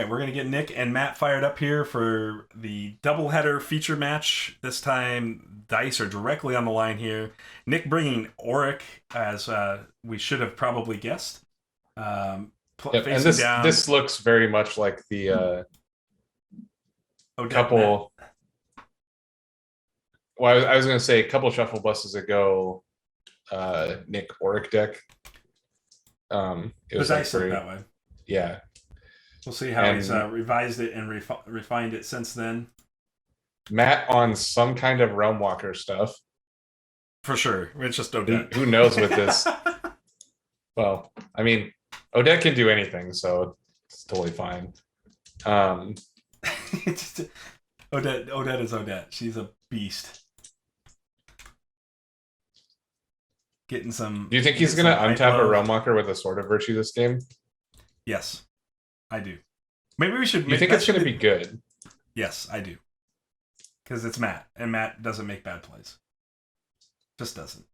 right, we're going to get Nick and Matt fired up here for the doubleheader feature match. This time, dice are directly on the line here. Nick bringing Orrick, as we should have probably guessed. Yep. And Facing down this looks very much like the Odette couple. Well, I was going to say a couple shuffle buses ago, Nick Orrick deck. It was the like dice look that way. Yeah. We'll see how he's revised it and refined it since then. Matt on some kind of Realm Walker stuff. For sure. It's just Odette. Who knows with this? Well, I mean, Odette can do anything, so it's totally fine. Odette is Odette. She's a beast. Getting some. Do you think he's going to untap a Realm Walker with a Sword of Virtue this game? Yes, I do. Maybe we should. You think it's going to be good? Yes, I do. Because it's Matt, and Matt doesn't make bad plays. Just doesn't.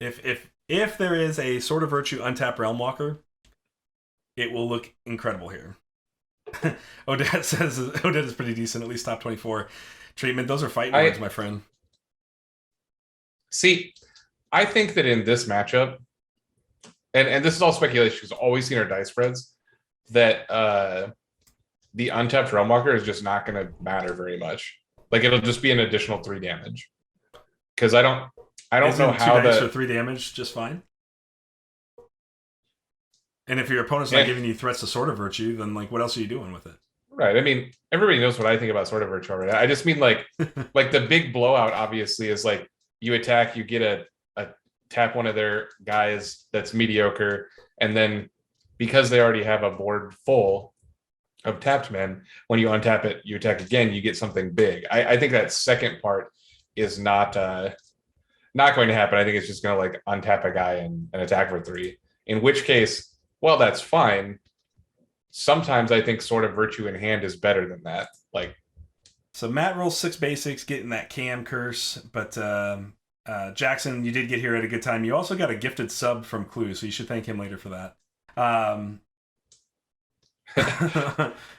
If there is a Sword of Virtue untapped Realm Walker, it will look incredible here. Odette says Odette is pretty decent, at least top 24 treatment. Those are fighting words, my friend. See, I think that in this matchup, and this is all speculation because I've always seen our dice spreads, that the untapped Realm Walker is just not going to matter very much. Like it'll just be an additional 3 damage. Because I don't know how that for 3 damage just fine. And if your opponent's not giving you threats to Sword of Virtue, then like what else are you doing with it? Right. I mean, everybody knows what I think about Sword of Virtue already. I just mean like the big blowout obviously is like you attack, you get a tap one of their guys that's mediocre, and then because they already have a board full of tapped men, when you untap it, you attack again, you get something big. I think that second part is not going to happen. I think it's just going to like untap a guy and attack for 3. In which case, well, that's fine. Sometimes I think Sword of Virtue in hand is better than that. Like, so Matt rolls 6 basics, getting that cam curse, but Jackson, you did get here at a good time. You also got a gifted sub from Clue, so you should thank him later for that.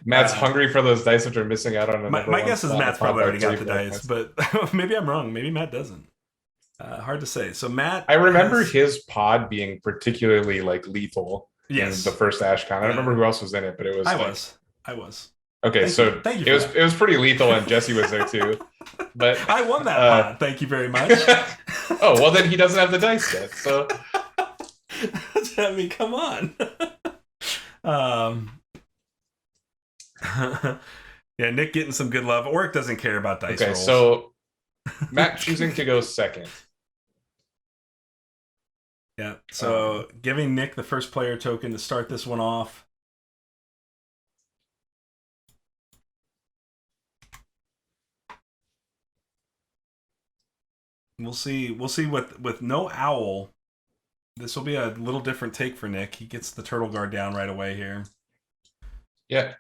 Matt's hungry for those dice, which are missing out on. My guess is Matt's probably already got the dice, but maybe I'm wrong. Maybe Matt doesn't. Hard to say. So Matt, I remember his pod being particularly like lethal. Yes, in the first Ashcon. I don't remember who else was in it, but it was. I was. Okay, thank you. It was pretty lethal, and Jesse was there too. But I won that pod. Thank you very much. Oh well, then he doesn't have the dice yet. So I mean, come on. Yeah, Nick getting some good love. Orrick doesn't care about dice rolls. So Matt choosing to go second. Yeah, so giving Nick the first player token to start this one off. We'll see with no owl. This will be a little different take for Nick. He gets the turtle guard down right away here. Yeah.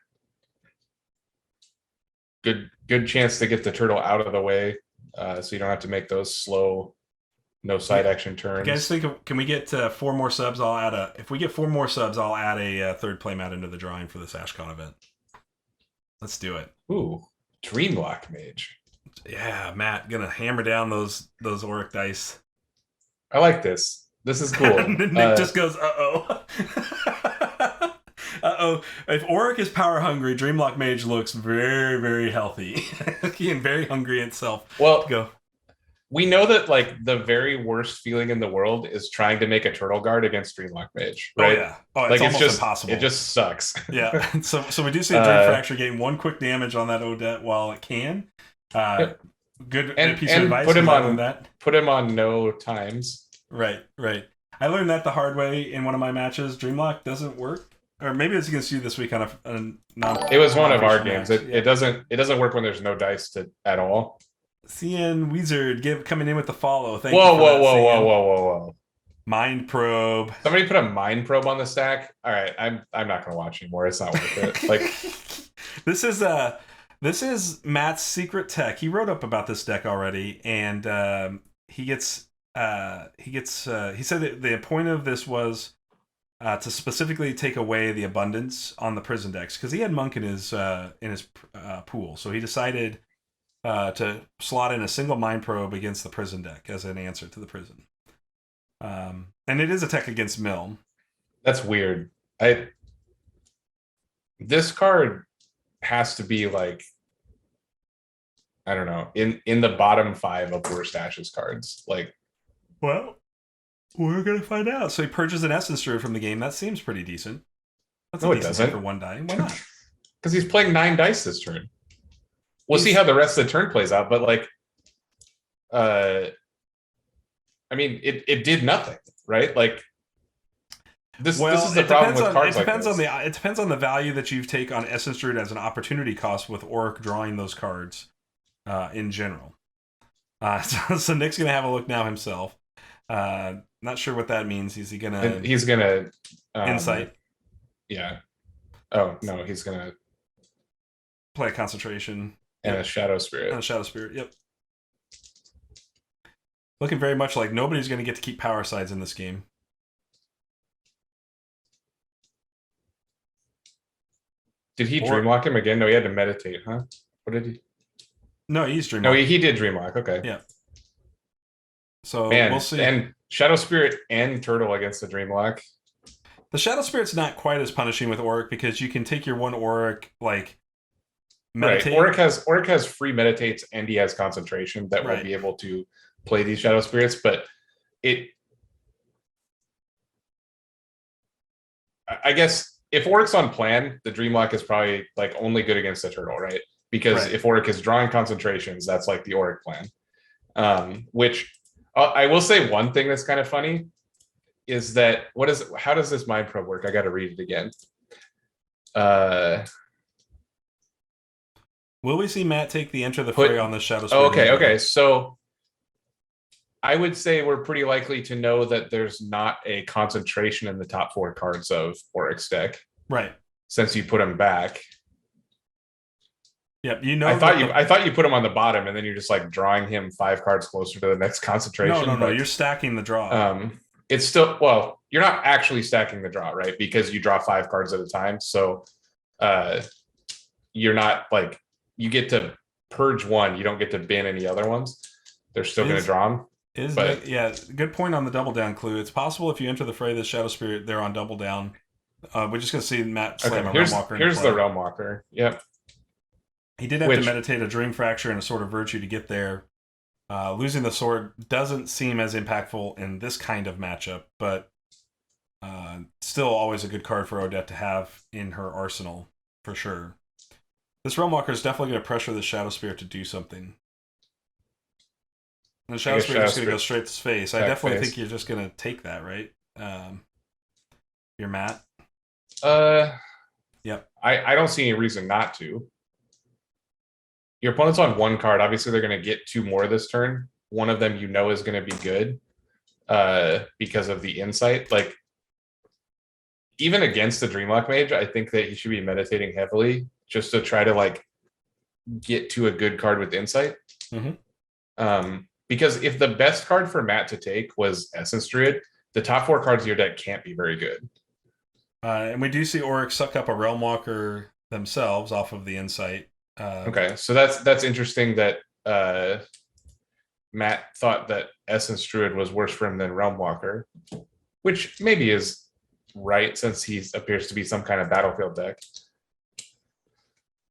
Good chance to get the turtle out of the way, so you don't have to make those slow, no side action turns. You guys think, can we get 4 more subs? If we get 4 more subs, I'll add a third playmat into the drawing for this Ashcon event. Let's do it. Ooh, Dreamlock Mage. Yeah, Matt gonna hammer down those Orrick dice. I like this. This is cool. Nick just goes, uh-oh. Uh-oh. If Orrick is power hungry, Dreamlock Mage looks very, very healthy. And very hungry itself. Well, we know that like the very worst feeling in the world is trying to make a turtle guard against Dreamlock Mage, right? Oh, yeah. Oh, it's almost just impossible. It just sucks. Yeah. So we do see a Dream Fracture getting 1 quick damage on that Odette while it can. Good piece of advice. Put him on no times. Right. I learned that the hard way in one of my matches. Dreamlock doesn't work. Or maybe it's against you this week on a non. It was one of our games. It doesn't work when there's no dice at all. CN Wizard coming in with the follow. Whoa. Mind probe. Somebody put a mind probe on the stack. All right, I'm not gonna watch anymore. It's not worth it. Like this is Matt's secret tech. He wrote up about this deck already, and he said that the point of this was to specifically take away the abundance on the prison decks because he had Monk in his pool. So he decided to slot in a single Mind Probe against the prison deck as an answer to the prison. And it is a tech against Mill. That's weird. This card has to be like, I don't know, in the bottom 5 of worst Ashes cards. Like, well, we're gonna find out. So he purges an Essence Druid from the game. That seems pretty decent. That's no, a it decent doesn't. for 1 die. Why not? Because he's playing 9 dice this turn. We'll see how the rest of the turn plays out, but like, I mean, it did nothing, right? Like, this is the problem with cards like this. It depends on the value that you take on Essence Druid as an opportunity cost with Orrick drawing those cards in general. So Nick's gonna have a look now himself. Not sure what that means. He's gonna insight. Yeah. Oh no, he's gonna play a concentration and a Shadow Spirit. And a Shadow Spirit. Yep. Looking very much like nobody's gonna get to keep power sides in this game. Did he Dreamlock him again? No, he had to meditate, huh? What did he? No, he's Dreamlock. No, he did Dreamlock. Okay. Yeah. So man, we'll see. And Shadow Spirit and Turtle against the Dreamlock. The Shadow Spirit's not quite as punishing with Orrick because you can take your one Orrick, like, meditate. Right. Orrick has free meditates and he has concentration that will be able to play these Shadow Spirits, but I guess if Orrick's on plan, the Dreamlock is probably like only good against the Turtle, right? Because if Orrick is drawing concentrations, that's like the Orrick plan. Which I will say one thing that's kind of funny is that how does this Mind Probe work? I got to read it again. Will we see Matt take the Enter the Fray on the Shadow Spirit? Okay. So I would say we're pretty likely to know that there's not a concentration in the top 4 cards of Orrick's deck. Right. Since you put them back. Yep. I thought you put him on the bottom and then you're just like drawing him 5 cards closer to the next concentration. No. You're stacking the draw. It's still, well, you're not actually stacking the draw, right? Because you draw 5 cards at a time. So you're not like, you get to purge one. You don't get to bin any other ones. They're still going to draw them. Good point on the double down clue. It's possible if you enter the fray the Shadow Spirit, they're on double down. We're just going to see Matt slam a Realm Walker. Here's the Realm Walker. Yep. He did have to meditate a Dream Fracture and a Sword of Virtue to get there. Losing the sword doesn't seem as impactful in this kind of matchup, but still always a good card for Odette to have in her arsenal, for sure. This Realm Walker is definitely going to pressure the Shadow Spirit to do something. And the Shadow Spirit is going to go straight to space. I definitely think you're just going to take that, right? You're Matt? Yep. I don't see any reason not to. Your opponent's on 1 card. Obviously, they're going to get 2 more this turn. One of them is going to be good because of the insight. Like, even against the Dreamlock Mage, I think that he should be meditating heavily just to try to like get to a good card with insight. Mm-hmm. Because if the best card for Matt to take was Essence Druid, the top 4 cards of your deck can't be very good. And we do see Orrick suck up a Realm Walker themselves off of the insight. Okay, so that's interesting that Matt thought that Essence Druid was worse for him than Realm Walker, which maybe is right since he appears to be some kind of battlefield deck.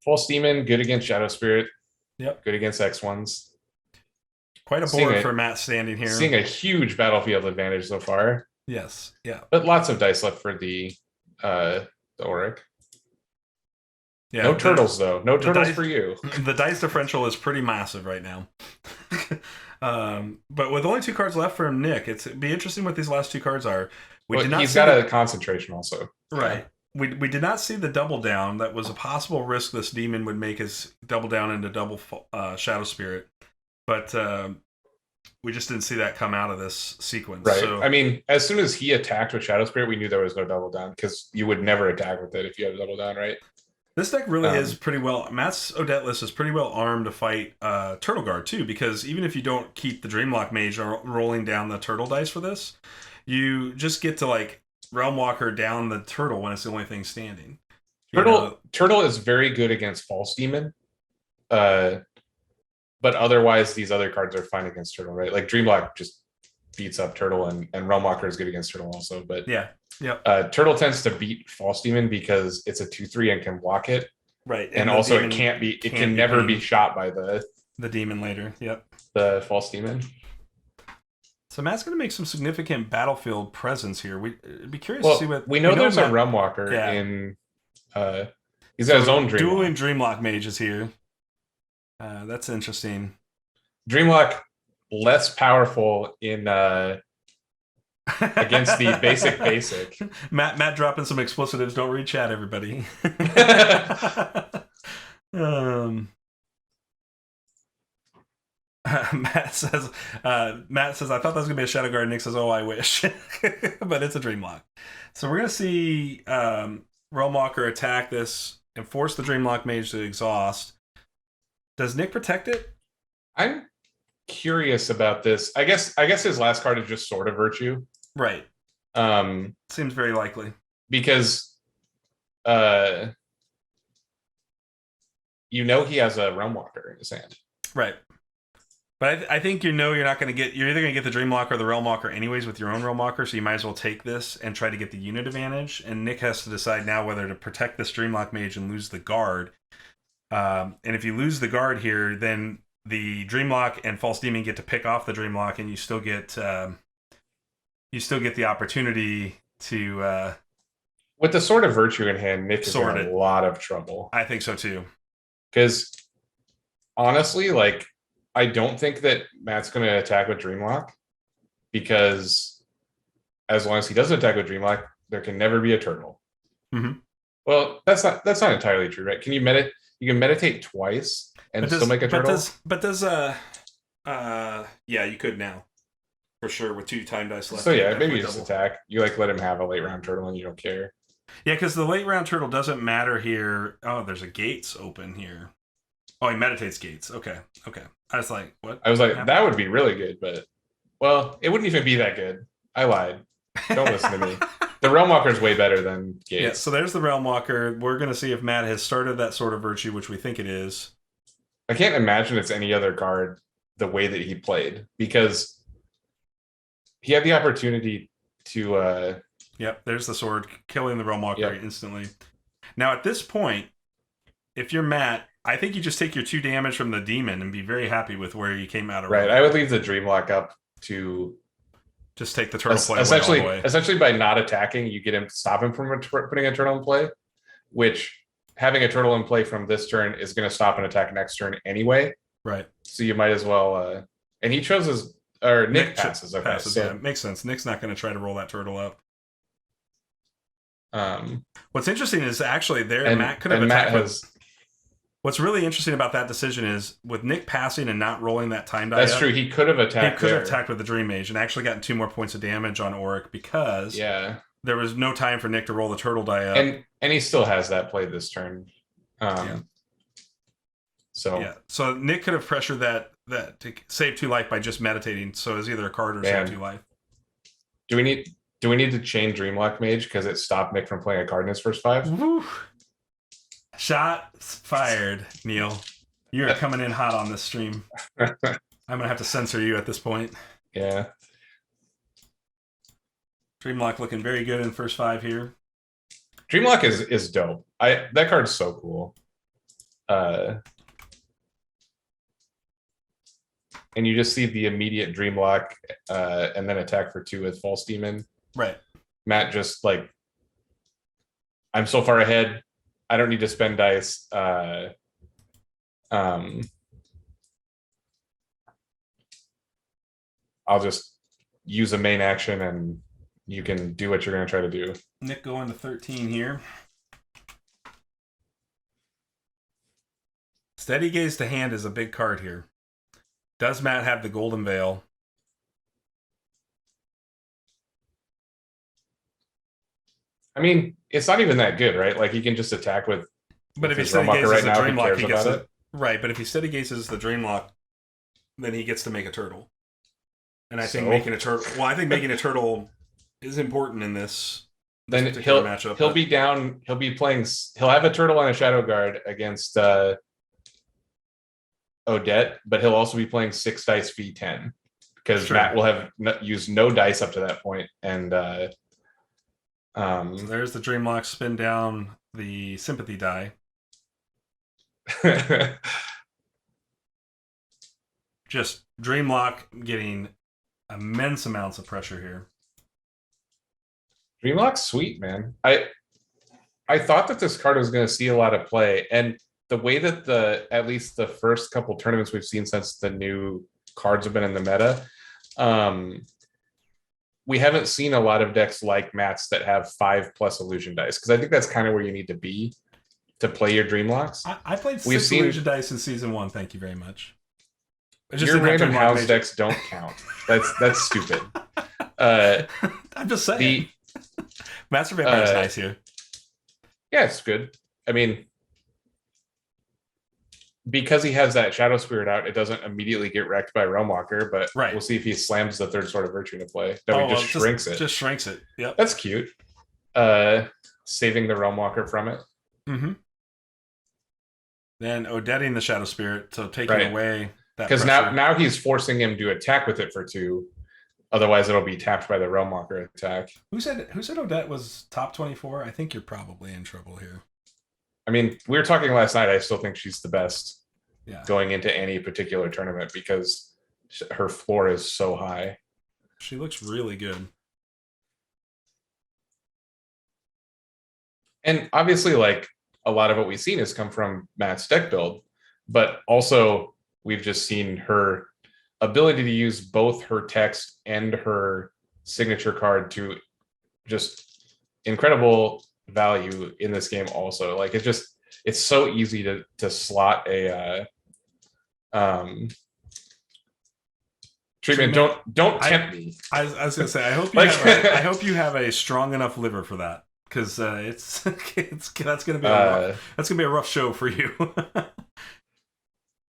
False Demon, good against Shadow Spirit. Yep. Good against X1s. Quite a board for Matt standing here. Seeing a huge battlefield advantage so far. Yes, yeah. But lots of dice left for the Orrick. Yeah, no turtles, though. No turtles for you. The dice differential is pretty massive right now. But with only 2 cards left for Nick, it'd be interesting what these last 2 cards are. He's got a concentration also. Right. We did not see the double down. That was a possible risk this demon would make his double down into double Shadow Spirit. But we just didn't see that come out of this sequence. Right. So, I mean, as soon as he attacked with Shadow Spirit, we knew there was no double down because you would never attack with it if you had a double down, right? This deck really is pretty well... Matt's Odette list is pretty well armed to fight Turtle Guard, too, because even if you don't keep the Dreamlock Mage rolling down the Turtle dice for this, you just get to, like, Realm Walker down the turtle when it's the only thing standing. You know? Turtle is very good against False Demon. But otherwise, these other cards are fine against Turtle, right? Like Dreamlock just beats up Turtle, and Realm Walker is good against Turtle also. But Turtle tends to beat False Demon because it's a 2/3 and can block it. Right. And also it can never be shot by the demon later. Yep. The False Demon. So Matt's going to make some significant battlefield presence here. We'd be curious to see what we know. There's a Realm Walker in. He's got his own Dreamlock. Dueling Dreamlock mages here. That's interesting. Dreamlock less powerful in against the basic. Matt dropping some explicitives. Don't read chat, everybody. Matt says, I thought that was gonna be a Shadow Guard. Nick says, oh, I wish. But it's a Dreamlock. So we're gonna see Realm Walker attack this and force the Dreamlock mage to exhaust. Does Nick protect it? I'm curious about this. I guess his last card is just Sword of Virtue. Right. Seems very likely. Because he has a Realm Walker in his hand. Right. But I think you're not going to get... You're either going to get the Dreamlock or the Realm Walker anyways with your own Realm Walker, so you might as well take this and try to get the unit advantage. And Nick has to decide now whether to protect this Dreamlock mage and lose the guard. And if you lose the guard here, then the Dreamlock and False Demon get to pick off the Dreamlock, and you still get the opportunity to... with the Sword of Virtue in hand, Nick is in a lot of trouble. I think so too. Because honestly, like... I don't think that Matt's going to attack with Dreamlock, because as long as he doesn't attack with Dreamlock, there can never be a turtle. Mm-hmm. Well, that's not entirely true, right? Can you meditate? You can meditate twice and still make a turtle. Yeah, you could now for sure with 2 time dice left. So yeah, maybe you just attack. You like let him have a late round turtle and you don't care. Yeah, because the late round turtle doesn't matter here. Oh, there's a gates open here. Oh, he meditates gates. Okay. I was like, what? I was like, that would be really good, but well, it wouldn't even be that good. I lied. Don't listen to me. The Realm Walker is way better than gates. Yeah, so there's the Realm Walker. We're going to see if Matt has started that Sword of Virtue, which we think it is. I can't imagine it's any other card the way that he played, because he had the opportunity to... Yep, there's the sword, killing the Realm Walker instantly. Now, at this point, if you're Matt, I think you just take your 2 damage from the demon and be very happy with where you came out of. Right, I would leave the Dreamlock up to just take the turtle play essentially. All the way. Essentially, by not attacking, you get him to stop him from putting a turtle in play. Which having a turtle in play from this turn is going to stop an attack next turn anyway. Right. So you might as well. And he chose his Nick passes. Okay, passes. So. Yeah, makes sense. Nick's not going to try to roll that turtle up. What's interesting is actually Matt could have attacked. What's really interesting about that decision is with Nick passing and not rolling that time die. That's true. He could have attacked. He could have attacked with the Dream Mage and actually gotten 2 more points of damage on Orrick because there was no time for Nick to roll the turtle die up. And he still has that play this turn. So Nick could have pressured that to save 2 life by just meditating. So it's either a card or save 2 life. Do we need to chain Dreamlock Mage because it stopped Nick from playing a card in his first 5? Woo. Shots fired, Neil. You're coming in hot on this stream. I'm gonna have to censor you at this point. Yeah. Dreamlock looking very good in first 5 here. Dreamlock is dope. That card's so cool. And you just see the immediate Dreamlock and then attack for 2 with False Demon. Right. Matt just like, I'm so far ahead. I don't need to spend dice. I'll just use a main action and you can do what you're going to try to do. Nick going to 13 here. Steady Gaze to hand is a big card here. Does Matt have the Golden Veil? I mean, it's not even that good, right? Like, he can just attack with. But if he steady gazes the Dreamlock, he gets it. Right, but if he steady gazes the Dreamlock, then he gets to make a turtle. And I think making a turtle. Well, I think making a turtle is important in this this then particular matchup. He'll be down. He'll be playing. He'll have a turtle and a shadow guard against Odette, but he'll also be playing 6 dice v10 because Matt will have used no dice up to that point. And so there's the Dreamlock spin down the sympathy die. Just Dreamlock getting immense amounts of pressure here. Dreamlock's sweet, man. I thought that this card was going to see a lot of play, and the way that at least the first couple tournaments we've seen since the new cards have been in the meta, we haven't seen a lot of decks like Matt's that have 5+ illusion dice, because I think that's kind of where you need to be to play your Dreamlocks. I played 6 illusion dice in season 1. Thank you very much. Your random house decks don't count. That's stupid. I'm just saying. Master Vampire is nice here. Yeah, it's good. I mean, because he has that Shadow Spirit out, it doesn't immediately get wrecked by Realmwalker, but we'll see if he slams the third Sword of Virtue into play. No, he just shrinks it. Just shrinks it. Yep. That's cute. Saving the Realmwalker from it. Mm-hmm. Then Odetting the Shadow Spirit, so taking away that because now he's forcing him to attack with it for 2. Otherwise, it'll be tapped by the Realmwalker attack. Who said Odette was top 24? I think you're probably in trouble here. I mean, we were talking last night. I still think she's the best going into any particular tournament because her floor is so high. She looks really good. And obviously, like, a lot of what we've seen has come from Matt's deck build, but also we've just seen her ability to use both her text and her signature card to just incredible value in this game also. Like, it's so easy to slot a treatment. Don't tempt me. I was gonna say, I hope you have a strong enough liver for that, because that's gonna be a rough show for you.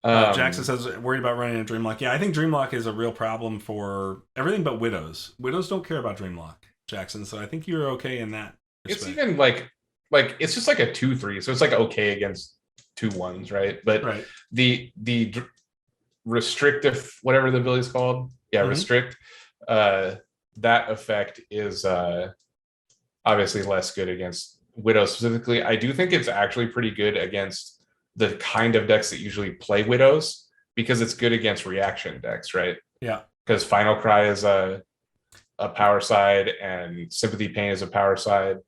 Jackson says, worried about running into Dreamlock. Yeah, I think Dreamlock is a real problem for everything but Widows. Widows don't care about Dreamlock, Jackson, so I think you're okay in that respect. It's even like it's just like a 2/3, so it's like okay against 2/1s, right? But the restrictive, whatever the ability is called, restrict, that effect is obviously less good against Widows specifically. I do think it's actually pretty good against the kind of decks that usually play Widows, because it's good against reaction decks, right? Yeah. Because Final Cry is a power side and Sympathy Pain is a power side.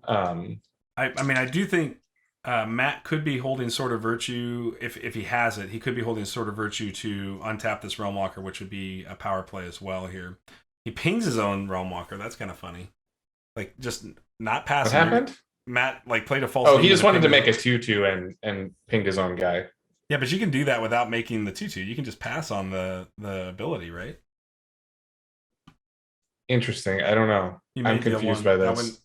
I mean, I do think Matt could be holding Sword of Virtue. If he has it, he could be holding Sword of Virtue to untap this Realmwalker, which would be a power play as well here. He pings his own Realmwalker. That's kind of funny. Like, just not passing. What happened? Matt played a false. Oh, he just wanted to make a 2/2 and pinged his own guy. Yeah, but you can do that without making the 2/2. You can just pass on the ability, right? Interesting. I don't know. I'm confused by this.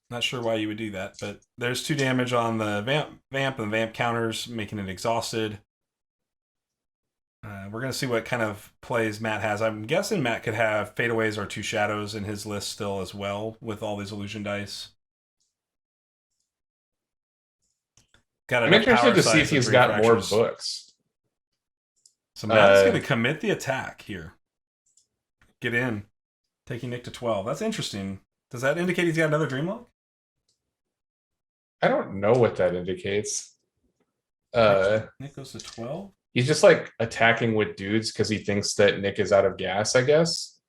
Not sure why you would do that, but there's 2 damage on the vamp, and the vamp counters, making it exhausted. We're going to see what kind of plays Matt has. I'm guessing Matt could have fadeaways or 2 shadows in his list still as well with all these illusion dice. I'm interested to see if he's got more books. So Matt is going to commit the attack here. Get in. Taking Nick to 12. That's interesting. Does that indicate he's got another Dreamlock? I don't know what that indicates. Nick goes to 12? He's just like attacking with dudes because he thinks that Nick is out of gas, I guess.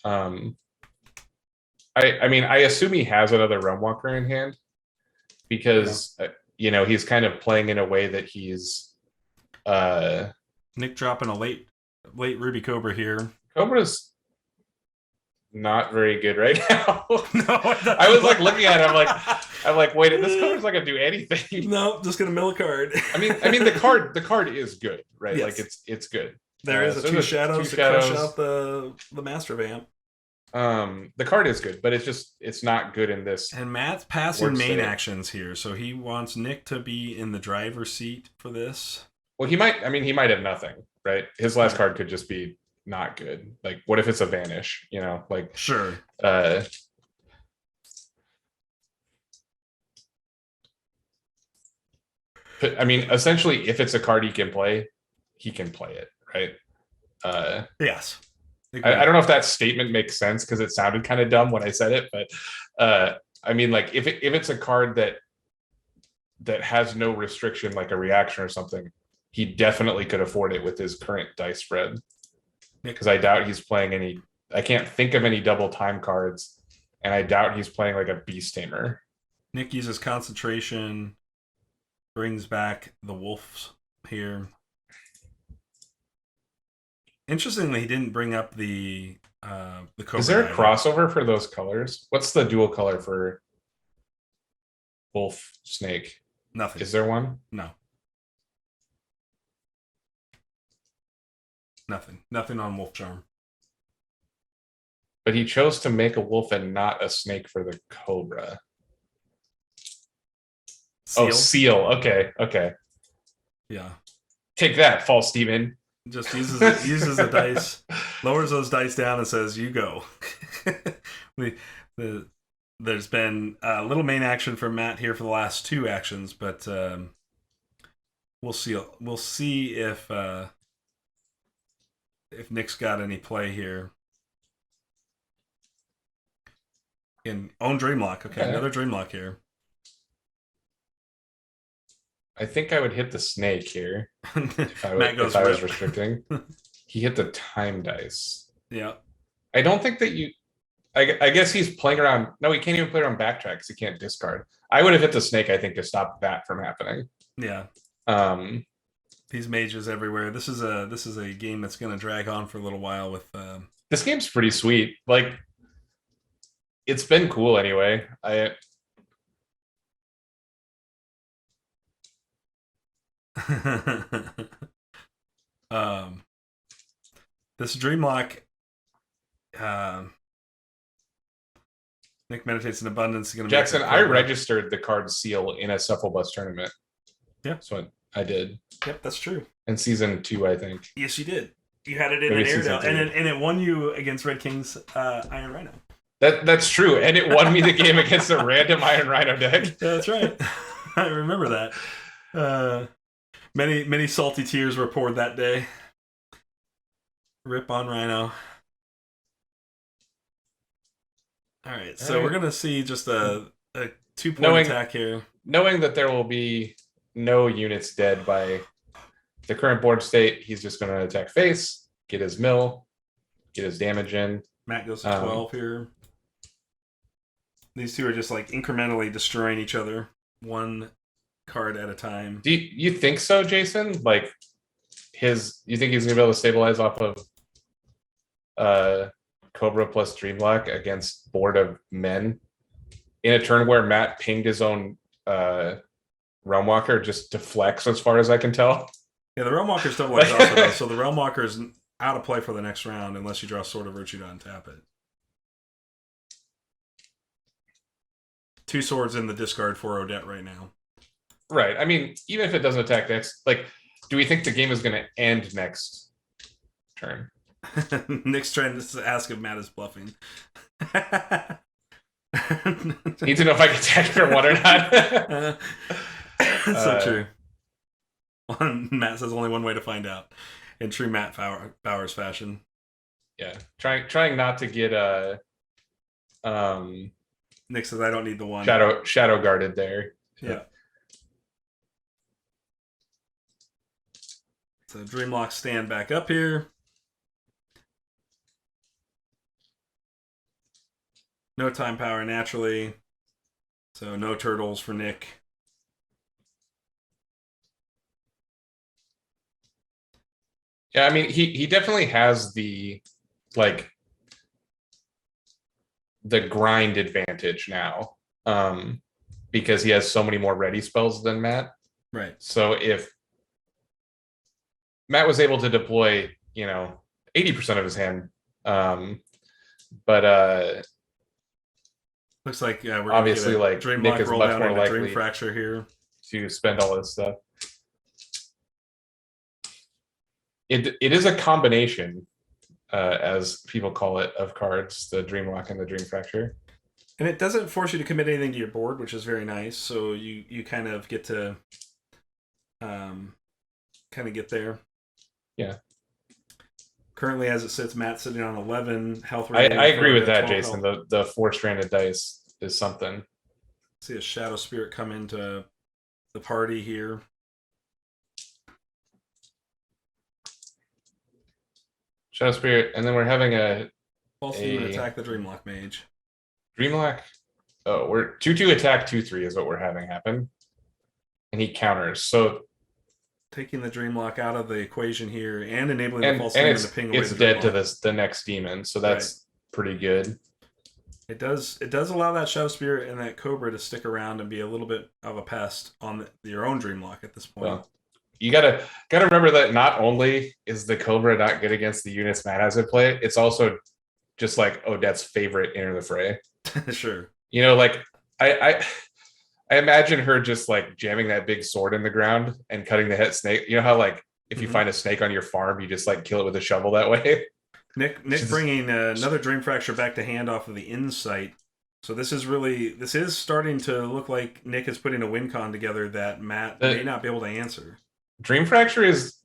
I mean, I assume he has another Realmwalker in hand because, he's kind of playing in a way that he's... Nick dropping a late Ruby Cobra here. Cobra's not very good right now. No, I was like looking at it. I'm like, wait, this card's not gonna do anything. No, just gonna mill a card. I mean, the card is good, right? Yes. Like it's good. There is a 2 shadows to crush out the Master Vamp. The card is good, but it's not good in this. And Matt's passing main actions here, so he wants Nick to be in the driver's seat for this. Well, he might have nothing, right? His last card could just be not good? Like, what if it's a vanish? Like, Sure. I mean, essentially, if it's a card he can play it, right? Yes. I don't know if that statement makes sense because it sounded kind of dumb when I said it, but I mean, like if it's a card that has no restriction, like a reaction or something, he definitely could afford it with his current dice spread. Because I doubt he's playing any. I can't think of any double time cards, and I doubt he's playing like a Beast Tamer. Nick uses concentration, brings back the wolves here. Interestingly, he didn't bring up the Cobra. Is there a crossover for those colors? What's the dual color for wolf snake? Nothing. Is there one? No. Nothing on Wolf Charm. But he chose to make a wolf and not a snake for the Cobra. Seal? Oh, seal. Okay. Yeah. Take that, false Steven. Just uses the dice, lowers those dice down, and says, "You go." There's been a little main action from Matt here for the last 2 actions, but we'll see. We'll see if Nick's got any play here. In own Dreamlock. Okay, another Dreamlock here. I think I would hit the snake here if I was restricting. He hit the time dice. Yeah. I don't think that you. I guess he's playing around. No, he can't even play around backtrack because he can't discard. I would have hit the snake, I think, to stop that from happening. Yeah. These mages everywhere. This is a game that's going to drag on for a little while. With this game's pretty sweet. Like, it's been cool anyway. This Dreamlock, Nick meditates in abundance. Is going to Jackson, I registered the card seal in a Cephalbus tournament. Yeah, so I did. Yep, that's true. In season 2, I think. Yes, you did. You had it in an Airedale, and it won you against Red King's Iron Rhino. That's true, and it won me the game against a random Iron Rhino deck. That's right. I remember that. Many salty tears were poured that day. Rip on Rhino. All right, so we're going to see just a 2-point attack here. Knowing that there will be no units dead by the current board state, he's just going to attack face, get his mill, get his damage in. Matt goes to 12 here. These two are just like incrementally destroying each other, one card at a time. Do you think so, Jason? Like, you think he's going to be able to stabilize off of Cobra plus Dreamlock against board of men in a turn where Matt pinged his own Realm Walker just to flex, as far as I can tell? Yeah, the Realm Walker's double edged also, though, so the Realm Walker's out of play for the next round unless you draw Sword of Virtue to untap it. 2 swords in the discard for Odette right now. Right. I mean, even if it doesn't attack next, like, do we think the game is going to end next turn? Nick's trying to ask if Matt is bluffing. Need to know if I can attack for 1 or not. So true. Matt says only one way to find out, in true Matt Bauers fashion. Yeah, trying not to get Nick says I don't need the 1. Shadow guarded there. Yeah. So Dreamlock stand back up here. No time power naturally. So no turtles for Nick. Yeah, I mean, he definitely has the grind advantage now, because he has so many more ready spells than Matt. Right. So if Matt was able to deploy, 80% of his hand, but looks like we're obviously like Dreamlock Nick is roll much down more likely Dream Fracture here to spend all this stuff. It is a combination, as people call it, of cards, the Dream Lock and the Dream Fracture. And it doesn't force you to commit anything to your board, which is very nice. So you kind of get to get there. Yeah. Currently, as it sits, Matt's sitting on 11 health. I agree with that, Jason. The 4-stranded dice is something. See a Shadow Spirit come into the party here. Shadow Spirit, and then we're having a False Demon attack the Dreamlock Mage. Dreamlock. Oh, we're 2/2 attack 2/3 is what we're having happen, and he counters. So taking the Dreamlock out of the equation here and enabling the False Demon to ping away. It's dead to the next demon, so that's pretty good. It does allow that Shadow Spirit and that Cobra to stick around and be a little bit of a pest on your own Dreamlock at this point. Well, you gotta remember that not only is the Cobra not good against the units Matt has in play, it's also just like Odette's favorite Enter the Fray. Sure. You know, like I imagine her just like jamming that big sword in the ground and cutting the head snake. You know how like if you find a snake on your farm, you just like kill it with a shovel that way. Nick bringing another Dream Fracture back to hand off of the Insight. So this is starting to look like Nick is putting a win con together that Matt may not be able to answer. Dream Fracture is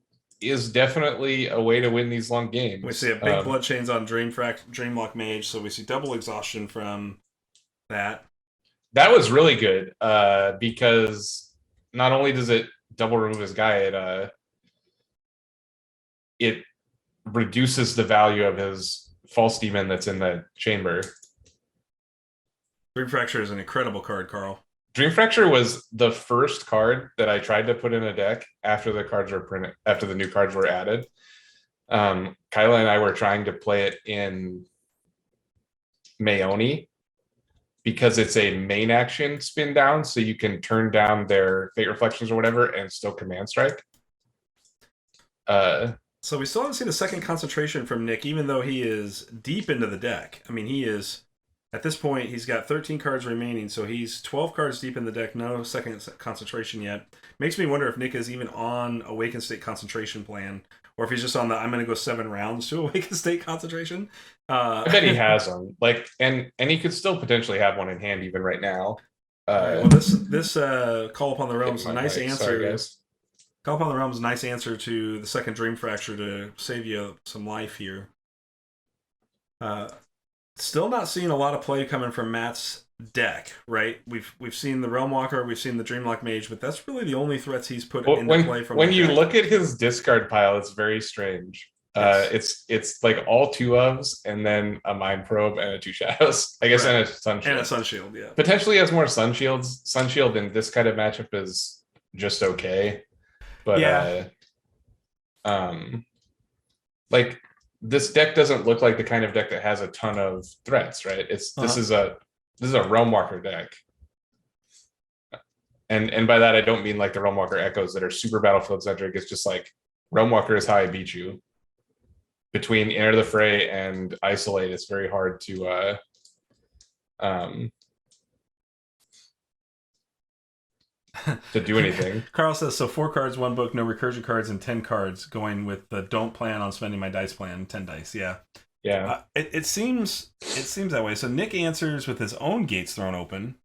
definitely a way to win these long games. We see a big blood chains on Dreamlock Mage, so we see double exhaustion from that. That was really good because not only does it double remove his guy, it reduces the value of his false demon that's in the chamber. Dream Fracture is an incredible card, Carl. Dream Fracture was the first card that I tried to put in a deck after the cards were printed, after the new cards were added. Kyla and I were trying to play it in Mayoni because it's a main action spin down, so you can turn down their Fate Reflections or whatever and still command strike. So we still haven't seen a second concentration from Nick, even though he is deep into the deck. I mean, he is, at this point, he's got 13 cards remaining, so he's 12 cards deep in the deck, no second concentration yet. Makes me wonder if Nick is even on Awakened State concentration plan, or if he's just on the, I'm going to go 7 rounds to Awakened State concentration. I bet he has them. Like, and he could still potentially have one in hand even right now. Right, well, this Call Upon the Realms, a nice answer. Sorry, guys. Call Upon the Realms, nice answer to the second Dream Fracture to save you some life here. Still not seeing a lot of play coming from Matt's deck, right? We've seen the Realm Walker, we've seen the Dreamlock Mage, but that's really the only threats he's put into play from. When you look at his discard pile, it's very strange. Yes. It's like all 2 ofs and then a Mind Probe and a 2 Shadows, I guess, and a Sun Shield. And a Sun Shield, yeah. Potentially has more Sun Shields. Sun Shield in this kind of matchup is just okay. But yeah. Like this deck doesn't look like the kind of deck that has a ton of threats, right? This is a Realm Walker deck. And by that I don't mean like the Realm Walker Echoes that are super battlefield centric. It's just like Realm Walker is how I beat you. Between Enter the Fray and Isolate, it's very hard to do anything. Carl says, so 4 cards, 1 book, no recursion cards, and 10 cards, going with the don't plan on spending my dice plan, 10 dice. Yeah. It seems that way. So Nick answers with his own gates thrown open.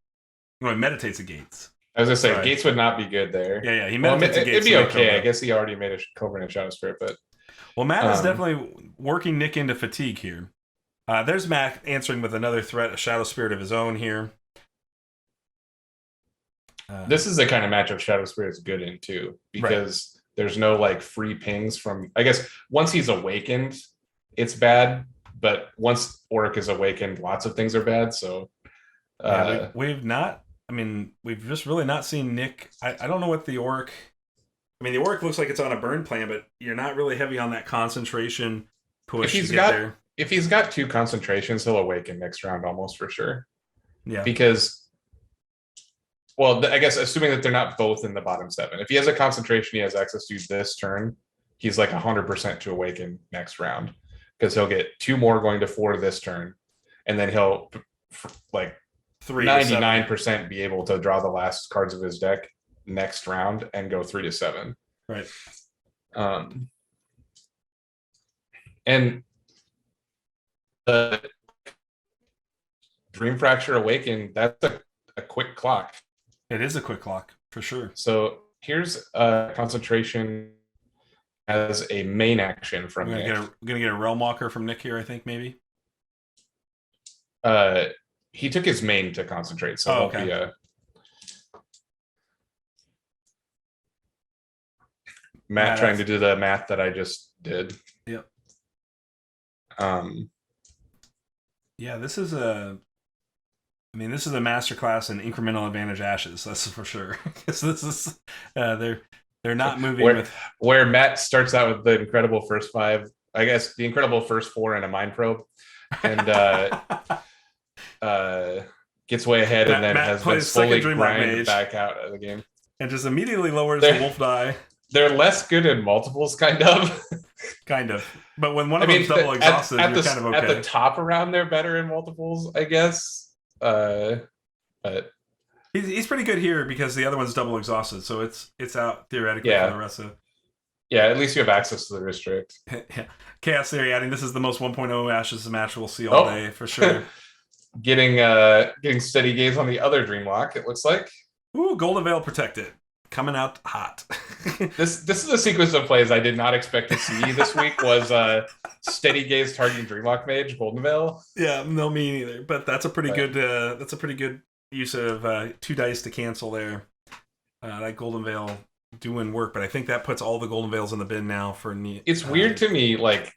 Well, he meditates a gates. I was gonna say gates would not be good there. Yeah, he meditates a gates. It'd be okay. I guess he already made a Cobra and Shadow Spirit, but Matt is definitely working Nick into fatigue here. There's Matt answering with another threat, a Shadow Spirit of his own here. This is the kind of matchup Shadow Spirit is good in too, because there's no like free pings from. I guess once he's awakened, it's bad, but once Orrick is awakened, lots of things are bad. So we've not. I mean, we've just really not seen Nick. I don't know what the Orrick. I mean, the Orrick looks like it's on a burn plan, but you're not really heavy on that concentration push. If he's got 2 concentrations, he'll awaken next round almost for sure. Yeah, because. Well, I guess assuming that they're not both in the bottom 7. If he has a concentration, he has access to this turn. He's like 100% to awaken next round because he'll get 2 more going to 4 this turn, and then he'll like 99% be able to draw the last cards of his deck next round and go 3 to 7. Right. And Dream Fracture Awaken, that's a quick clock. It is a quick clock for sure. So here's a concentration as a main action from We're Nick. gonna get a Realm Walker from Nick here, I think maybe. He took his main to concentrate, so Oh, it won't be a Matt trying to do the math that I just did. Yep. Um, yeah, this is a masterclass in incremental advantage ashes. That's for sure. Because this is they're not moving where Matt starts out with the incredible first 5. I guess the incredible first 4 and a mind probe, and gets way ahead, and then has been slowly grinded back out of the game, and just immediately lowers the wolf die. They're less good in multiples, kind of. Kind of. But when one of them's double exhausted, you're kind of okay. At the top around, they're better in multiples, I guess. But he's pretty good here because the other one's double exhausted, so it's out theoretically for the rest of. Yeah, at least you have access to the restrict. Yeah. Chaos Theory adding this is the most 1.0 ashes match we'll see all day for sure. Getting steady gaze on the other Dreamlock, it looks like. Ooh, Golden Veil protected. Coming out hot. This is a sequence of plays I did not expect to see this week. Was steady gaze targeting Dreamlock Mage Golden Veil. Yeah, no, me neither. But that's a pretty good. That's a pretty good use of 2 dice to cancel there. That Golden Veil doing work, but I think that puts all the Golden Veils in the bin now for. It's weird to me, like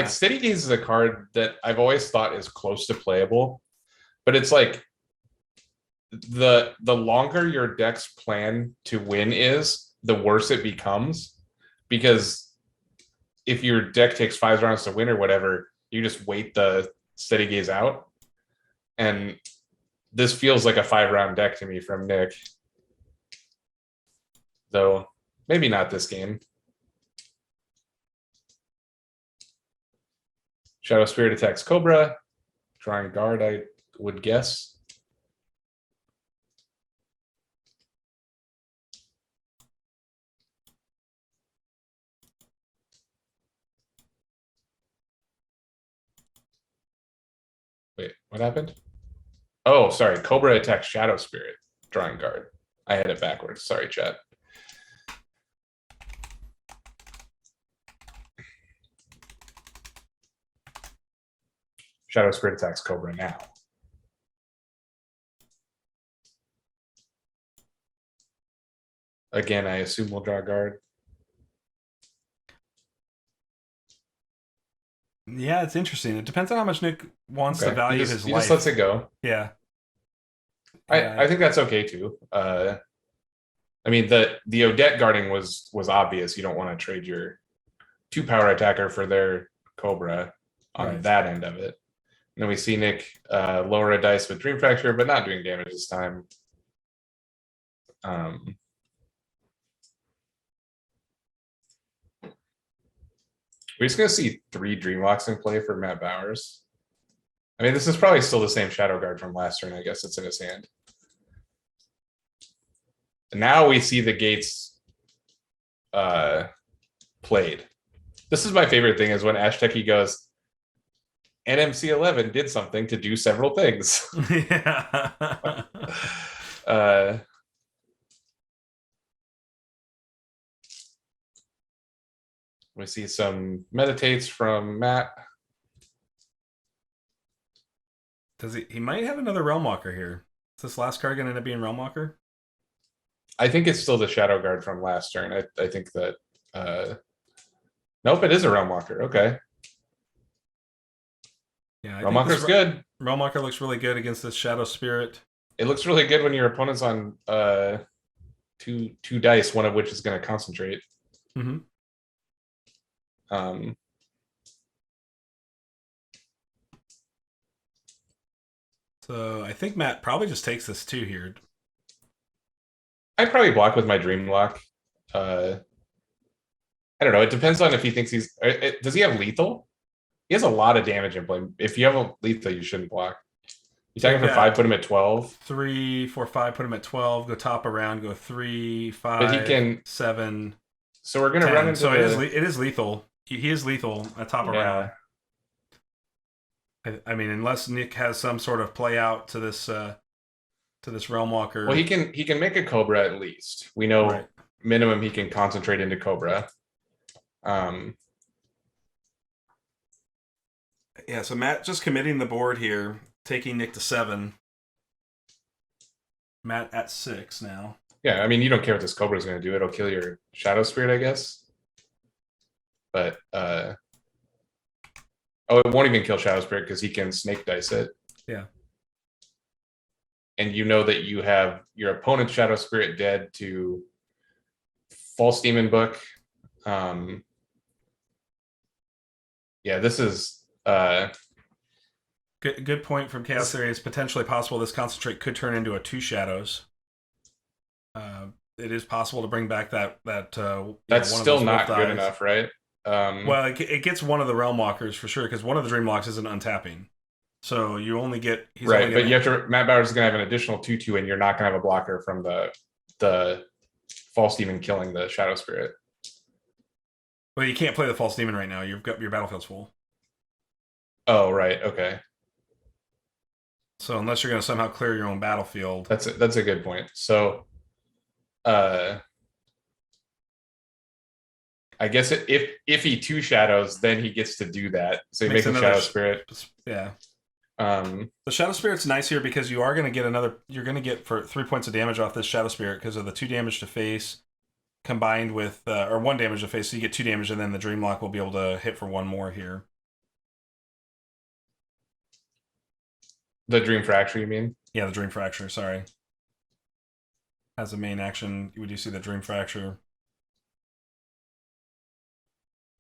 steady gaze is a card that I've always thought is close to playable, but it's like. The longer your deck's plan to win is, the worse it becomes, because if your deck takes 5 rounds to win or whatever, you just wait the steady gaze out, and this feels like a 5-round deck to me from Nick, though maybe not this game. Shadow Spirit attacks Cobra, drawing guard, I would guess. Wait, what happened? Oh, sorry. Cobra attacks Shadow Spirit, drawing guard. I had it backwards. Sorry, chat. Shadow Spirit attacks Cobra now. Again, I assume we'll draw guard. Yeah, it's interesting. It depends on how much Nick wants to value his life. He just lets it go. Yeah. I think that's okay too. I mean, the Odette guarding was obvious. You don't want to trade your 2-power attacker for their Cobra on that end of it. And then we see Nick lower a dice with Dream Fracture, but not doing damage this time. We're just going to see 3 Dreamlocks in play for MBauers. I mean, this is probably still the same Shadow Guard from last turn. I guess it's in his hand. And now we see the gates played. This is my favorite thing, is when Ashteki goes, NMC 11 did something to do several things. Yeah. We see some meditates from Matt. Does he might have another Realm Walker here. Is this last card going to end up being Realm Walker? I think it's still the Shadow Guard from last turn. I think that nope, it is a Realm Walker. Okay. Yeah, Realm Walker's good. Realm Walker looks really good against this Shadow Spirit. It looks really good when your opponent's on two dice, one of which is going to concentrate. Mm-hmm. So I think Matt probably just takes this too here. I'd probably block with my Dreamlock. I don't know. It depends on if he thinks he's. Does he have lethal? He has a lot of damage in play. If you have a lethal, you shouldn't block. You take him for 5, put him at 12. 3, 4, 5, put him at 12. Go top around. Go 3, 5. But he can 7. So we're gonna 10. run into. So it is lethal. He is lethal at top around. I mean, unless Nick has some sort of play out to this Realm Walker. Well, he can make a Cobra at least. We know Right. minimum he can concentrate into Cobra. Yeah, so Matt just committing the board here, taking Nick to 7. Matt at 6 now. Yeah, I mean, you don't care what this Cobra is going to do. It'll kill your Shadow Spirit, I guess. But, it won't even kill Shadow Spirit because he can Snake Dice it. Yeah. And you know that you have your opponent's Shadow Spirit dead to False Demon Book. Yeah, this is... Good point from Chaos Theory. It's potentially possible this Concentrate could turn into a 2 Shadows. It is possible to bring back that that's one still of not good enough, right? Well, it gets one of the Realm Walkers for sure, because one of the Dream Locks isn't untapping. So you only get... right, but you have to... MBauers is going to have an additional 2/2, and you're not going to have a blocker from the False Demon killing the Shadow Spirit. Well, you can't play the False Demon right now. You've got your battlefield's full. Oh, right, okay. So unless you're going to somehow clear your own battlefield... That's a good point. So... I guess if he 2 shadows, then he gets to do that. So he makes a Shadow Spirit. Yeah. The Shadow Spirit's nice here because you are going to get you're going to get for 3 points of damage off this Shadow Spirit because of the 2 damage to face combined with, or 1 damage to face. So you get 2 damage and then the Dream Lock will be able to hit for 1 more here. The Dream Fracture, you mean? Yeah, the Dream Fracture, sorry. As a main action, would you see the Dream Fracture?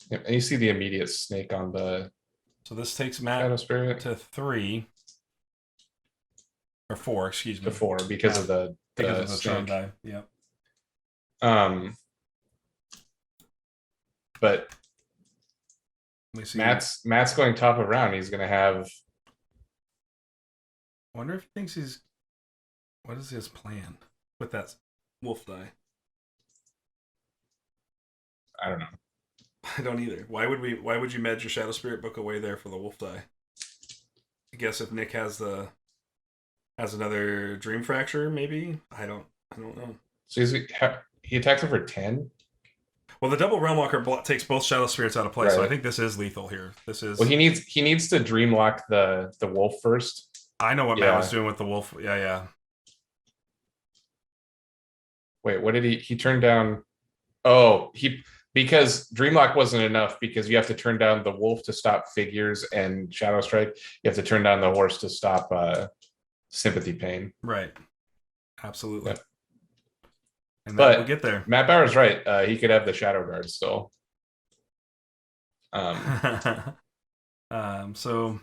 Yep, and you see the immediate snake on the... So this takes Matt Shadow Spirit to 3. Or 4, excuse me. To 4 because of the charm die. Yeah. But Matt's going top of round. He's gonna have... I wonder if he thinks he's... What is his plan with that wolf die? I don't know. I don't either. Why would you med your Shadow Spirit book away there for the wolf die? I guess if Nick has another Dream Fracture, maybe? I don't know. So he attacks it for 10? Well, the double Realm Walker takes both Shadow Spirits out of play, right. So I think this is lethal here. This is... Well, he needs to Dream Lock the wolf first. I know what Matt was doing with the wolf. Yeah. Wait, what did he turn down? Oh, because Dreamlock wasn't enough because you have to turn down the wolf to stop figures and Shadow Strike. You have to turn down the horse to stop Sympathy Pain. Right. Absolutely. Yep. And but we'll get there. MBauers right. He could have the Shadow Guard still. So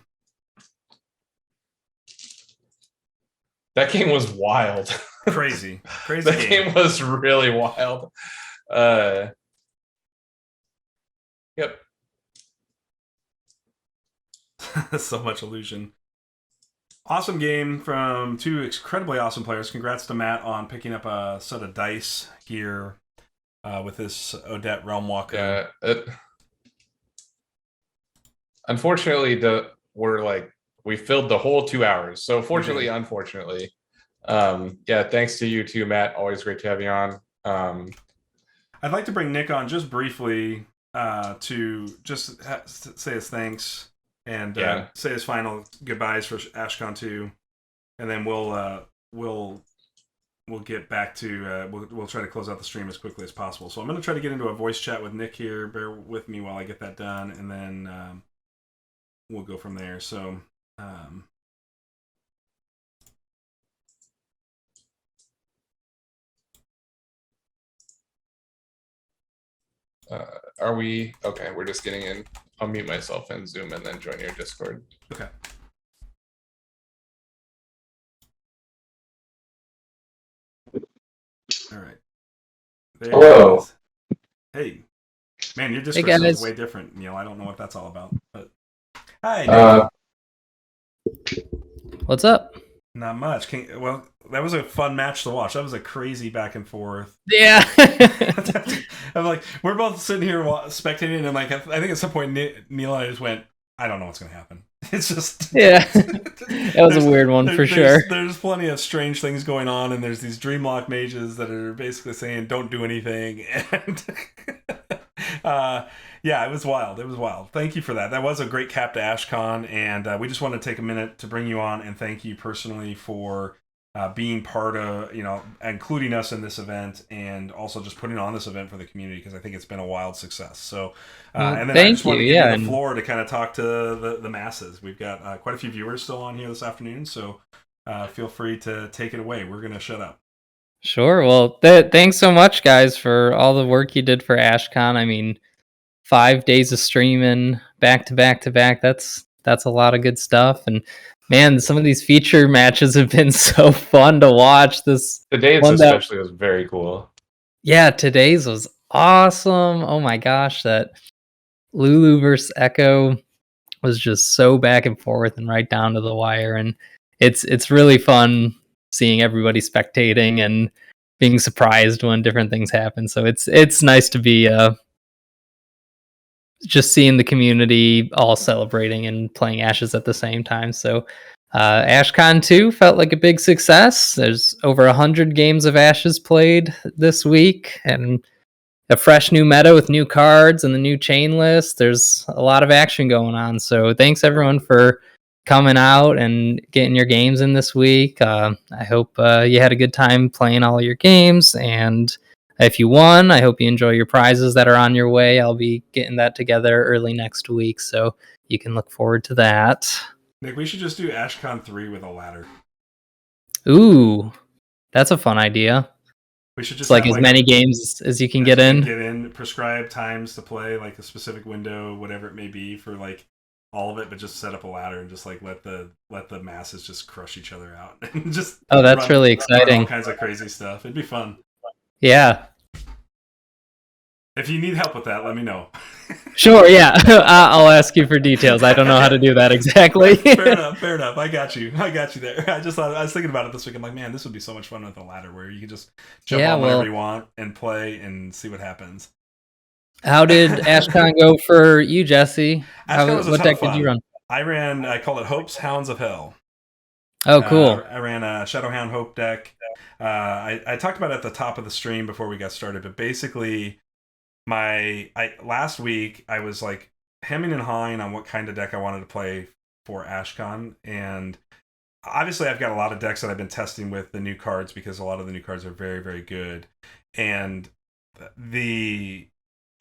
that game was wild. Crazy that game was really wild. Yep. So much illusion. Awesome game from 2 incredibly awesome players. Congrats to Matt on picking up a set of dice here with this Odette Realm Walker. Yeah. Unfortunately, we filled the whole 2 hours. So fortunately, unfortunately. Yeah, thanks to you too, Matt. Always great to have you on. I'd like to bring Nick on just briefly to just say his thanks and say his final goodbyes for Ashcon 2, and then we'll get back to we'll try to close out the stream as quickly as possible. So I'm going to try to get into a voice chat with Nick here. Bear with me while I get that done, and then we'll go from there. So. Are we okay? We're just getting in. I'll mute myself in Zoom and then join your Discord. Okay. All right. Hello. Hey, man, your Discord is way different, Neil. I don't know what that's all about, but hi. What's up? Not much. Well, that was a fun match to watch. That was a crazy back and forth. Yeah. I'm like, we're both sitting here spectating, and like, I think at some point Neil and I just went, I don't know what's going to happen. It's just Yeah, that was a weird one for sure. There's plenty of strange things going on, and there's these Dreamlock mages that are basically saying don't do anything, and yeah, it was wild. It was wild. Thank you for that. That was a great cap to Ashcon, and we just want to take a minute to bring you on and thank you personally for being part of, including us in this event, and also just putting on this event for the community, because I think it's been a wild success. So, and then I just want to give you the floor to kind of talk to the masses. We've got quite a few viewers still on here this afternoon, so feel free to take it away. We're going to shut up. Sure. Well, thanks so much, guys, for all the work you did for Ashcon. I mean, 5 days of streaming back to back to back. That's a lot of good stuff. And man, some of these feature matches have been so fun to watch. Today's especially was very cool. Yeah, today's was awesome. Oh my gosh, that Lulu versus Echo was just so back and forth and right down to the wire. And it's really fun seeing everybody spectating and being surprised when different things happen. So it's nice to be just seeing the community all celebrating and playing Ashes at the same time. So Ashcon 2 felt like a big success. There's over 100 games of Ashes played this week, and a fresh new meta with new cards and the new chain list. There's a lot of action going on. So thanks everyone for coming out and getting your games in this week. I hope you had a good time playing all your games, and if you won, I hope you enjoy your prizes that are on your way. I'll be getting that together early next week, so you can look forward to that. Nick, we should just do Ashcon 3 with a ladder. Ooh, that's a fun idea. We should just like as many games as you can get in. Get in, prescribed times to play, like a specific window, whatever it may be, for like all of it, but just set up a ladder and just like let the masses just crush each other out and just that's really exciting. All kinds of crazy stuff. It'd be fun. Yeah. If you need help with that, let me know. Sure, yeah. I'll ask you for details. I don't know how to do that exactly. Fair enough. I got you there. I was thinking about it this week. I'm like, man, this would be so much fun with a ladder where you can just jump on whatever you want and play and see what happens. How did Ashcon go for you, Jesse? What deck did you run? I called it Hope's Hounds of Hell. Oh, cool. I ran a Shadowhound Hope deck. I talked about it at the top of the stream before we got started, but basically last week I was like hemming and hawing on what kind of deck I wanted to play for Ashcon, and obviously I've got a lot of decks that I've been testing with the new cards, because a lot of the new cards are very, very good, and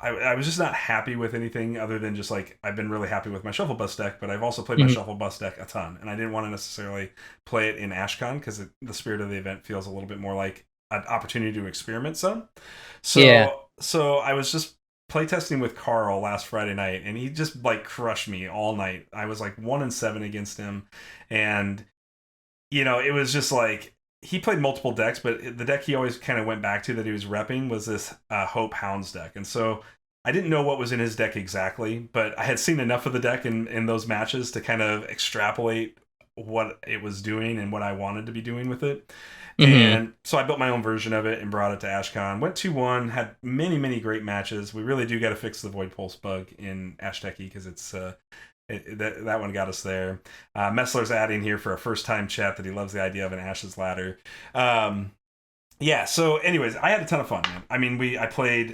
I was just not happy with anything other than just like, I've been really happy with my Shuffle Bus deck, but I've also played my Shuffle Bus deck a ton, and I didn't want to necessarily play it in Ashcon because the spirit of the event feels a little bit more like an opportunity to experiment some. So I was just playtesting with Carl last Friday night, and he just like crushed me all night. I was like 1-7 against him, and it was just like, he played multiple decks, but the deck he always kind of went back to that he was repping was this Hope Hounds deck. And so I didn't know what was in his deck exactly, but I had seen enough of the deck in those matches to kind of extrapolate what it was doing and what I wanted to be doing with it. Mm-hmm. And so I built my own version of it and brought it to Ashcon. Went 2-1, had many, many great matches. We really do got to fix the Void Pulse bug in Ashteki, because it's... that one got us there. Messler's adding here for a first-time chat that he loves the idea of an Ashes ladder. So anyways, I had a ton of fun, man. I mean, I played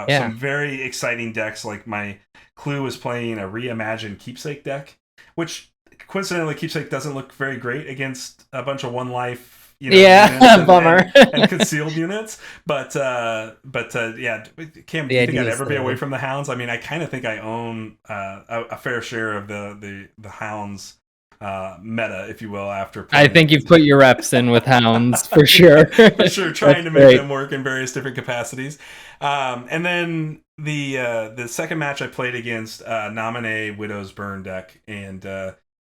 some very exciting decks. Like my Clue was playing a reimagined Keepsake deck, which coincidentally Keepsake doesn't look very great against a bunch of one life. Bummer. and concealed units, but Cam, do you think I'd ever be away from the Hounds? I mean, I kind of think I own a fair share of the Hounds meta, if you will. After I think you've put your reps in with Hounds for sure. For sure, trying to make them work in various different capacities. And then the second match I played against Nominee Widow's Burn deck, and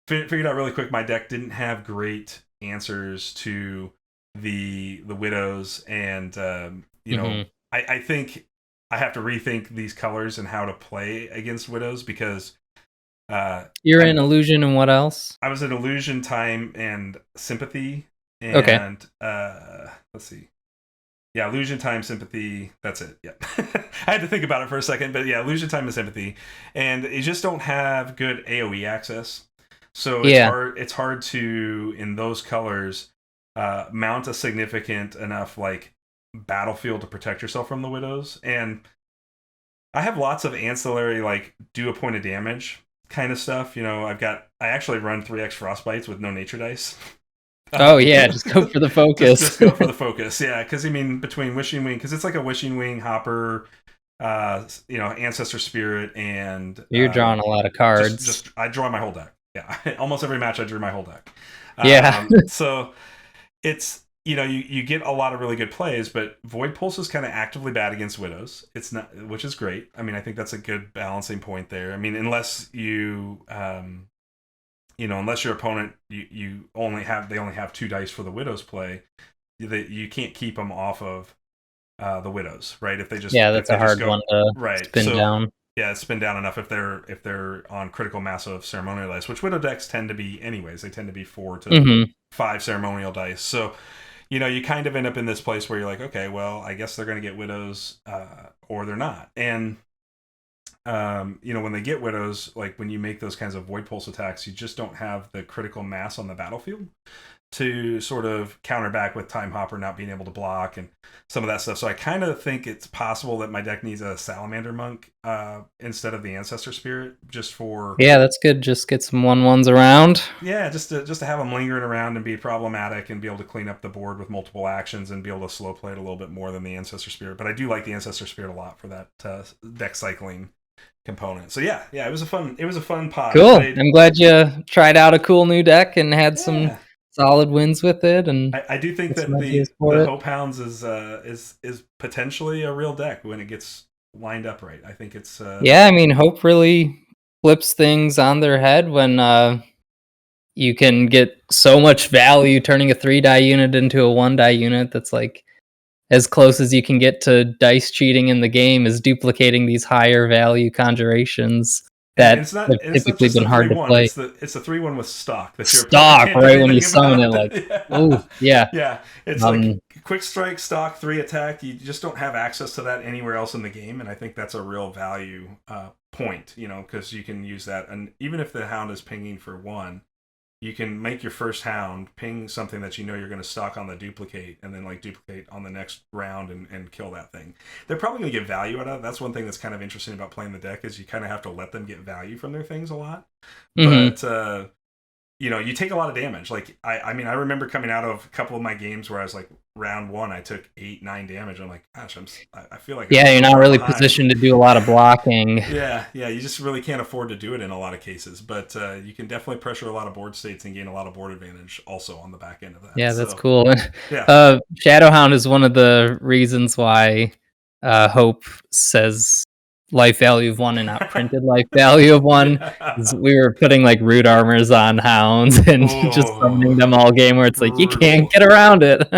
figured out really quick my deck didn't have great answers to the widows, and I think I have to rethink these colors and how to play against widows, because you're in Illusion and what else? I was in Illusion, Time, and Sympathy, and let's see, Illusion, Time, Sympathy, that's it. I had to think about it for a second, but Illusion, Time, and Sympathy, and you just don't have good AoE access. So Yeah. it's hard to, in those colors, mount a significant enough like battlefield to protect yourself from the widows. And I have lots of ancillary like do a point of damage kind of stuff. I actually run 3x frostbites with no nature dice. Oh yeah, just go for the focus. Just go for the focus, yeah. Because between Wishing Wing, because it's like a Wishing Wing, Hopper, Ancestor Spirit, and You're drawing a lot of cards. Just I draw my whole deck. Yeah, almost every match I drew my whole deck. Yeah. So it's you get a lot of really good plays, but Void Pulse is kind of actively bad against Widows. It's not, which is great. I mean, I think that's a good balancing point there. I mean, unless you unless your opponent they only have 2 dice for the Widows play, you can't keep them off of the Widows, right? If they just that's a hard one to spin down. Yeah, spin down enough if they're on critical mass of ceremonial dice, which Widow decks tend to be anyways. They tend to be 4 to 5 ceremonial dice. So you kind of end up in this place where you're like, okay, well, I guess they're going to get Widows or they're not. And when they get Widows, like when you make those kinds of Void Pulse attacks, you just don't have the critical mass on the battlefield to sort of counter back with Time Hopper not being able to block and some of that stuff. So I kind of think it's possible that my deck needs a Salamander Monk instead of the Ancestor Spirit, just for... Yeah, that's good. Just get some 1/1s around. Yeah, just to have them lingering around and be problematic and be able to clean up the board with multiple actions and be able to slow play it a little bit more than the Ancestor Spirit. But I do like the Ancestor Spirit a lot for that deck cycling component. So yeah, it was a fun pod. Cool. I'm glad you tried out a cool new deck and had some solid wins with it. And I do think that the Hope Hounds is potentially a real deck when it gets lined up right. I think it's I mean, Hope really flips things on their head when you can get so much value turning a 3-die unit into a 1-die unit. That's like as close as you can get to dice cheating in the game is duplicating these higher value conjurations that have typically been hard to play. It's the 3/1 with stock. Stock, right when you summon it, like, oh, yeah. Yeah, it's like quick strike, stock, 3 attack. You just don't have access to that anywhere else in the game, and I think that's a real value point, because you can use that. And even if the Hound is pinging for 1, you can make your first Hound ping something that you're going to stock on the duplicate, and then like duplicate on the next round and kill that thing. They're probably going to get value out of it. That's one thing that's kind of interesting about playing the deck is you kind of have to let them get value from their things a lot. But you take a lot of damage. Like I mean, I remember coming out of a couple of my games where I was like round 1, I took 8-9 damage. I'm like, gosh, I feel like you're not really positioned to do a lot of blocking. Yeah, you just really can't afford to do it in a lot of cases. But you can definitely pressure a lot of board states and gain a lot of board advantage also on the back end of that. Yeah, that's cool. Yeah. Shadowhound is one of the reasons why Hope says life value of 1 and not printed life value of 1. We were putting like root armors on hounds and just summoning them all game where it's like you can't get around it.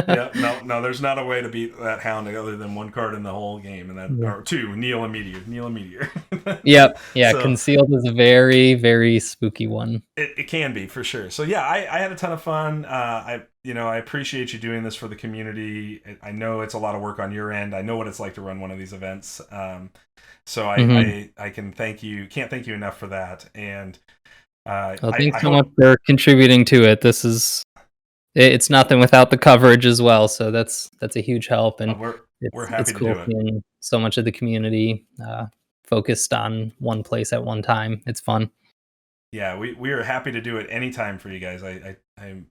No, there's not a way to beat that hound other than 1 card in the whole game, and that or 2, Kneel and Meteor. Yep. Yeah, so, Concealed is a very, very spooky one. It can be for sure. So yeah, I had a ton of fun. I appreciate you doing this for the community. I know it's a lot of work on your end. I know what it's like to run one of these events. So I can't thank you enough for that. And thanks so much for contributing to it. It's nothing without the coverage as well. So that's a huge help, and we're happy to cool do it. Seeing so much of the community focused on one place at one time. It's fun. Yeah, we are happy to do it anytime for you guys. In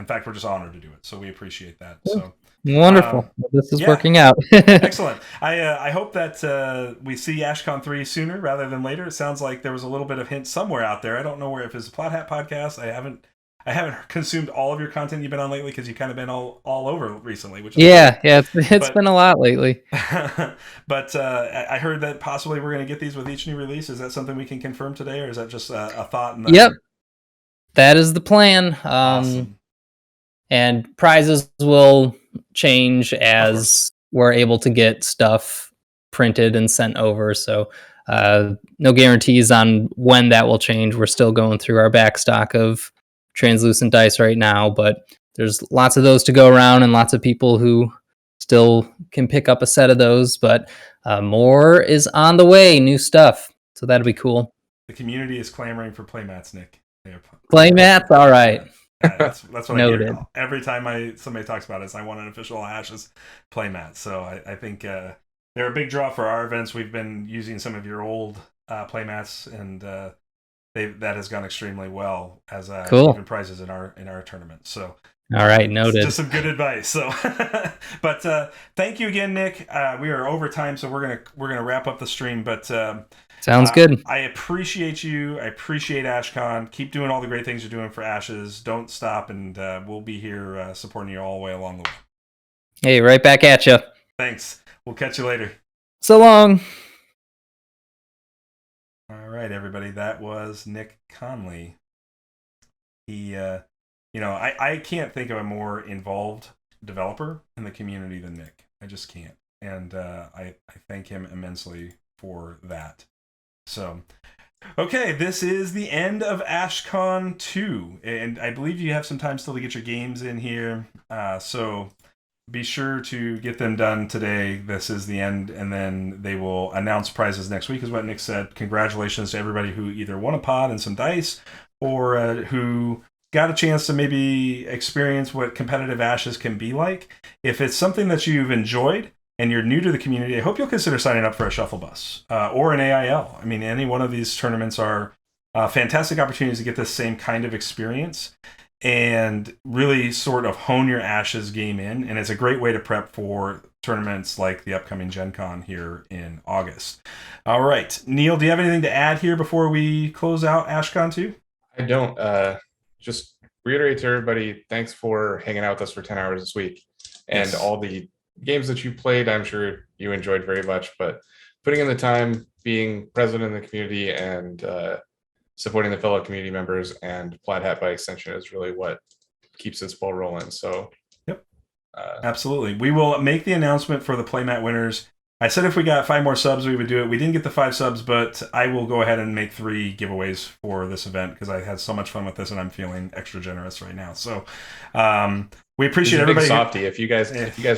fact, we're just honored to do it. So we appreciate that. So wonderful. This is working out. Excellent. I hope that we see Ashcon 3 sooner rather than later. It sounds like there was a little bit of hint somewhere out there. I don't know if it's a Plot Hat podcast. I haven't consumed all of your content you've been on lately because you've kind of been all over recently. Which is it's been a lot lately. But I heard that possibly we're going to get these with each new release. Is that something we can confirm today, or is that just a thought? Yep, that is the plan. Awesome. And prizes will change as we're able to get stuff printed and sent over. So no guarantees on when that will change. We're still going through our back stock of translucent dice right now, but there's lots of those to go around and lots of people who still can pick up a set of those, but more is on the way, new stuff. So that'll be cool. The community is clamoring for playmats, Nick. Play mats, all right. That's what I Noted. hear every time somebody talks about it. Is I want an official Ashes playmat. So I think they're a big draw for our events. We've been using some of your old playmats, and that has gone extremely well as Cool. even prizes in our tournament. So All right, noted. just some good advice. So, but thank you again, Nick. We are over time, so we're gonna wrap up the stream. But Sounds good. I appreciate you. I appreciate Ashcon. Keep doing all the great things you're doing for Ashes. Don't stop, and we'll be here supporting you all the way along the way. Hey, right back at you. Thanks. We'll catch you later. So long. All right, everybody. That was Nick Conley. He, I can't think of a more involved developer in the community than Nick. I just can't. And I thank him immensely for that. So, okay, this is the end of Ashcon 2. And I believe you have some time still to get your games in here. So be sure to get them done today. This is the end, and then they will announce prizes next week, is what Nick said. Congratulations to everybody who either won a pod and some dice, or who got a chance to maybe experience what competitive Ashes can be like. If it's something that you've enjoyed and you're new to the community, I hope you'll consider signing up for a Shuffle Bus or an AIL. I mean, any one of these tournaments are fantastic opportunities to get this same kind of experience and really sort of hone your Ashes game in. And it's a great way to prep for tournaments like the upcoming Gen Con here in August. All right. Neil, do you have anything to add here before we close out Ashcon 2? I don't. Just reiterate to everybody, thanks for hanging out with us for 10 hours this week. And Yes. all the games that you played, I'm sure you enjoyed very much. But putting in the time, being present in the community, and supporting the fellow community members and Plaid Hat by extension is really what keeps this ball rolling. So, yep, absolutely. We will make the announcement for the playmat winners. I said if we got 5 more subs, we would do it. We didn't get the 5 subs, but I will go ahead and make 3 giveaways for this event because I had so much fun with this and I'm feeling extra generous right now. So we appreciate everybody. Big softy. If you guys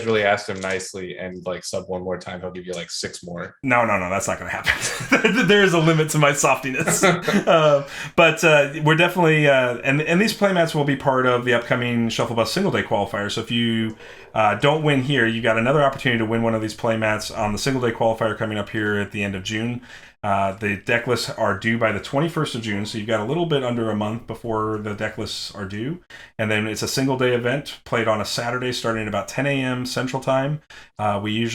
really asked him nicely and like sub one more time, he'll give you like 6 more. No, that's not going to happen. There is a limit to my softiness. But we're definitely and these playmats will be part of the upcoming Shuffle Bus single day qualifier. So if you don't win here, you got another opportunity to win one of these playmats on the single day qualifier coming up here at the end of June. The deck lists are due by the 21st of June, so you've got a little bit under a month before the deck lists are due. And then it's a single day event played on a Saturday starting at about 10 a.m. Central Time. We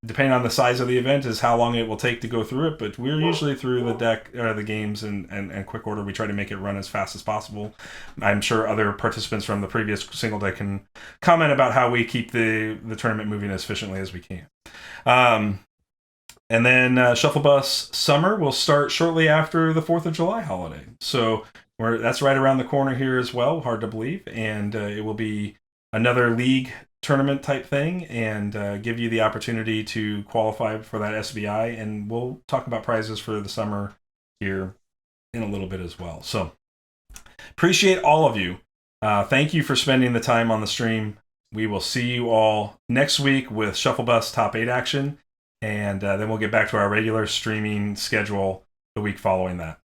depending on the size of the event is how long it will take to go through it, but we're usually through the deck the games in quick order. We try to make it run as fast as possible. I'm sure other participants from the previous single day can comment about how we keep the tournament moving as efficiently as we can. And then Shuffle Bus Summer will start shortly after the 4th of July holiday. So that's right around the corner here as well, hard to believe. And it will be another league tournament type thing and give you the opportunity to qualify for that SBI. And we'll talk about prizes for the summer here in a little bit as well. So appreciate all of you. Thank you for spending the time on the stream. We will see you all next week with Shuffle Bus Top 8 action. And then we'll get back to our regular streaming schedule the week following that.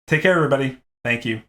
Take care, everybody. Thank you.